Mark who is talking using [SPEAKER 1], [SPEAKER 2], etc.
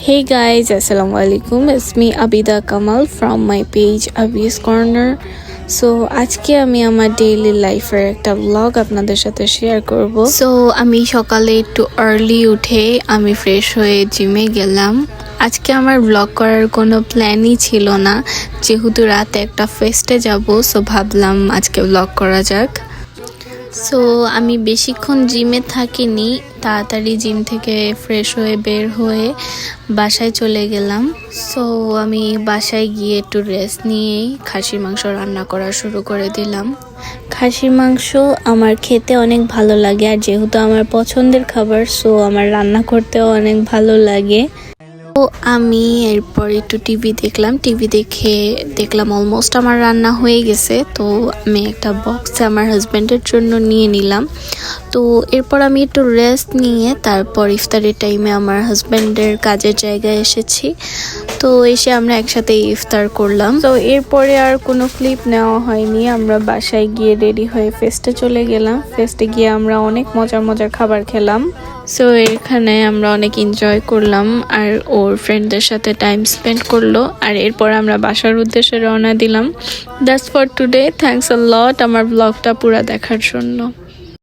[SPEAKER 1] Hey guys, Assalamualaikum. It's me Abida Kamal from my page Abhi's Corner. So আজকে আমি আমার daily লাইফের একটা ব্লগ আপনাদের সাথে শেয়ার করব। সো আমি সকালে একটু আর্লি উঠে আমি ফ্রেশ হয়ে জিমে গেলাম। আজকে আমার ব্লগ করার কোনো প্ল্যানই ছিল না, যেহেতু রাতে একটা ফেস্টে যাব, সো ভাবলাম আজকে ব্লগ করা যাক। সো আমি বেশিক্ষণ জিমে থাকিনি, তাড়াতাড়ি জিম থেকে ফ্রেশ হয়ে বের হয়ে বাসায় চলে গেলাম। সো আমি বাসায় গিয়ে একটু রেস্ট নিয়েই খাসির মাংস রান্না করা শুরু করে দিলাম। খাসির মাংস আমার খেতে অনেক ভালো লাগে, আর যেহেতু আমার পছন্দের খাবার, সো আমার রান্না করতেও অনেক ভালো লাগে। তো আমি এরপর একটু টিভি দেখলাম, টিভি দেখলাম অলমোস্ট আমার রান্না হয়ে গেছে। তো আমি একটা বক্সে আমার হাজব্যান্ডের জন্য নিয়ে নিলাম। তো এরপর আমি একটু রেস্ট নিয়ে তারপর ইফতারের টাইমে আমার হাজব্যান্ডের কাজের জায়গায় এসেছি। তো এসে আমরা একসাথে ইফতার করলাম। তো এরপরে আর কোনো ক্লিপ নেওয়া হয়নি, আমরা বাসায় গিয়ে রেডি হয়ে ফেস্টে চলে গেলাম। ফেস্টে গিয়ে আমরা অনেক মজার খাবার খেলাম। সো এখানে আমরা অনেক এনজয় করলাম, আর ওর ফ্রেন্ডদের সাথে টাইম স্পেন্ড করলো। আর এরপর আমরা বাসার উদ্দেশ্যে রওনা দিলাম। That's for today. Thanks a lot আমার ব্লগটা পুরো দেখার জন্য।